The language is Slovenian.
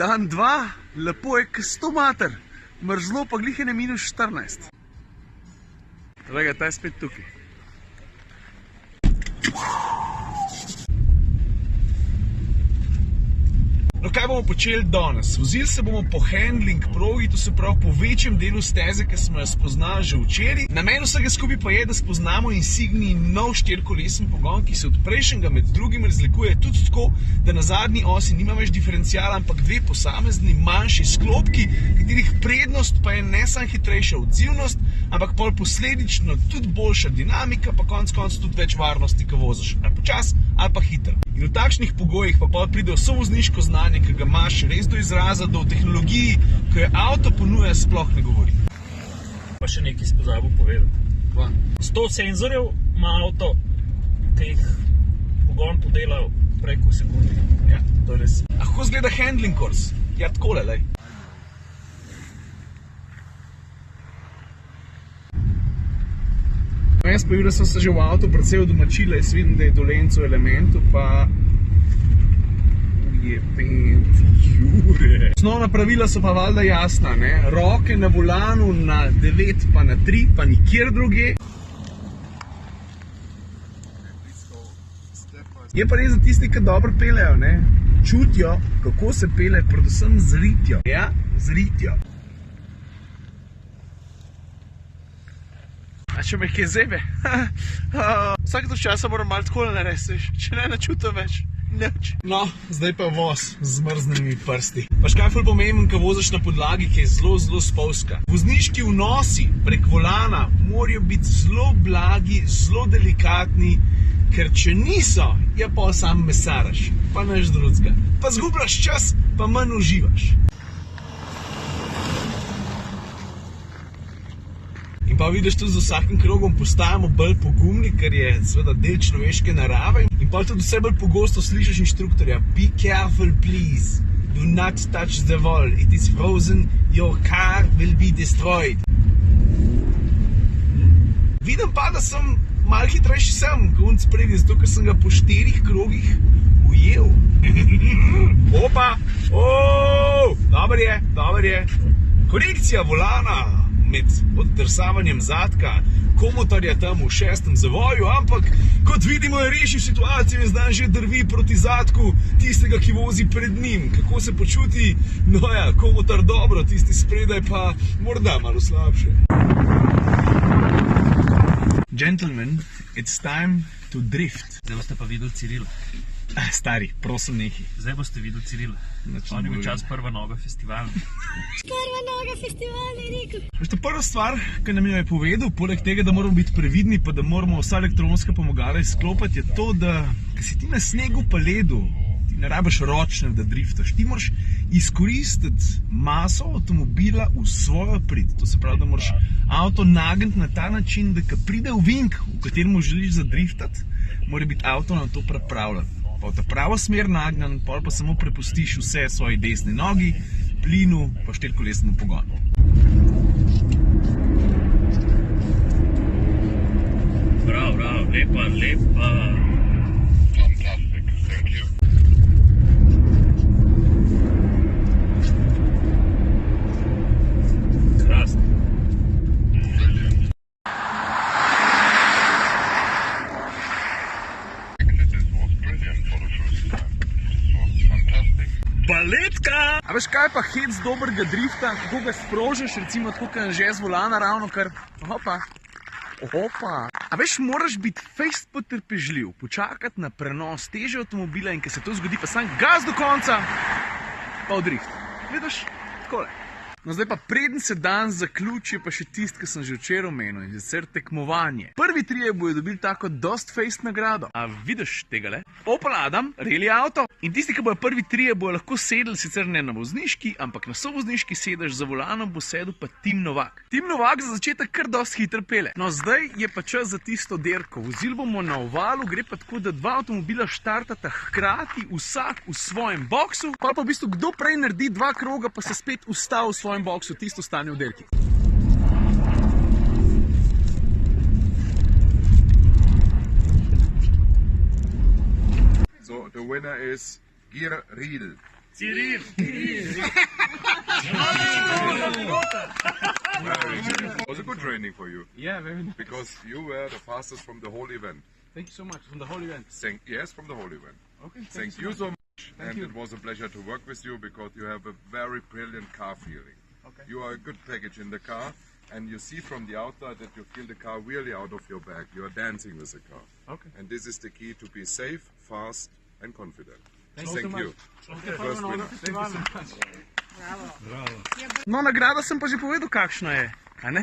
Dan 2, lepo je k 100 mater, mrzlo pa glih je na -14. Glej, ta je spet tukaj. No, kaj bomo počeli danes? Vozili se bomo po handling progi, to se pravi po večjem delu steze, ki smo jo spoznali že včeraj. Namen vsega skupaj pa je, da spoznamo Insigni nov 4-kolesni pogon, ki se od prejšnjega med drugim razlikuje tudi tako, da na zadnji osi nima več diferencijala, ampak dve posamezni manjši sklopki, katerih prednost pa je ne samo hitrejša odzivnost, ampak pol posledično tudi boljša dinamika, pa konec koncev tudi več varnosti, ko voziš ali počas ali pa hitro. In v takšnih pogojih pa pol pride vso vozniško znanje, ki ga imaš res do izraza, da v tehnologiji, ko je avto ponuja, sploh ne govori. Pa še nekaj si pozabil povedati. 100 senzorjev ima avto, ki jih pogon podela preko sekundi. Ja, to je res. A kako izgleda handling course? Ja, takole, lej. Jaz pa da sem se že v avtu precej odomačila, jaz vidim, da je dolenco elementu, pa je jure. Osnovna pravila so pa valjda jasna, ne? Roke na volanu na 9 pa na 3, pa nikjer druge. Je pa res za tisti, ki dobro pelejo, ne? Čutijo, kako se pele, predvsem z ritjo. Ja, z ritjo. A če me kje zebe? Vsak to časa moram malo takole naresiš, če ne načutim več. Nič. No, zdaj pa voz z zmrznenimi prsti. Pa škaj ful pomemben, ko voziš na podlagi, ki je zelo, zelo spolzka. Vozniški vnosi prek volana morajo biti zelo blagi, zelo delikatni, ker če niso, je pa sam mesaraš, pa nič drugega. Pa zgubljaš čas, pa manj uživaš. In pa vidiš, tudi z vsakim krogom postajamo bolj pogumni, ker je seveda del človeške narave. In pa tudi vse bolj pogosto slišiš inštruktorja: Be careful, please. Do not touch the wall. It is frozen. Your car will be destroyed. Vidim pa, da sem malo hitrejši konc spredi, zato ker sem ga po 4 krogih ujel. Opa! Dober je. Korekcija volana med oddrsavanjem zadka komotarja tam v 6. zavoju, ampak kot vidimo, je rešil situacijo in zdaj že drvi proti zadku tistega, ki vozi pred njim. Kako se počuti? No ja, komotar dobro, tisti spredaj pa morda malo slabše. Gentlemen, it's time to drift. Zdaj boste pa videli Cirila. Stari, prosim nekaj. Zdaj boste videli Cirila. On je bil čas prva noga festivala. Prva noga festivala, je rekel. Veš, prva stvar, ki nam je povedal, poleg tega, da moramo biti previdni, pa da moramo vsa elektronska pomagala izklopiti, je to, da ko si ti na snegu pa ledu, ti ne rabiš ročne, da driftaš. Ti moraš izkoristiti maso avtomobila v svojo prid. To se pravi, da moraš avto nagniti na ta način, da ko pride ovink, v katerem želiš zadriftati, mora biti avto na to pripravljen. Pa v ta pravo smer nagnan, pol pa samo prepustiš vse svoji desni nogi, plinu, pa 4-kolesnemu pogonu. Bravo, lepa. Fantastic, thank you. Krasno. Brilliant. This was brilliant for the first time. This was fantastic. Baletka! A veš kaj pa hec dobrega drifta, kako ga sprožiš, recimo tako, kot že z volana ravno kar, opa. A veš, moraš biti fejst potrpežljiv, počakati na prenos teže avtomobila in ko se to zgodi, pa sam gaz do konca, pa v drift. Vidiš? Takole. No zdaj pa preden se dan zaključi, pa še tist, ki sem že včeraj omenil, in sicer tekmovanje. Prvi trije bojo dobili tako dost fejst nagrado. A vidiš tegale? Opel Adam, reli avto. In tisti, ki bojo prvi trije, bojo lahko sedeli sicer ne na vozniški, ampak na sovozniški sedež za volanom bo sedel pa Tim Novak. Tim Novak za začetek kar dost hitro pele. No zdaj je pa čas za tisto derko. Vozili bomo na ovalu, gre pa tako, da dva avtomobila štartata hkrati, vsak v svojem boksu. Pa v bistvu kdo prej naredi 2 kroga, pa se spet ustavi v svojem boksu, tisto stane v derki. So, the winner is Gear Riedel. Ciril. It was a good training for you Yeah, very nice. because you were the fastest from the whole event. Thank you so much from the whole event. Yes, from the whole event. Okay, Thank you so much, and you. it was a pleasure to work with you because you have a very brilliant car feeling. Okay. You are a good package in the car, and you see from the outside that you feel the car really out of your bag. You are dancing with the car, Okay. and this is the key to be safe, fast, and confident. Thank you so Thank much. you. First winner. Thank you so much. No, nagrada sem pa že povedal, kakšna je. A ne?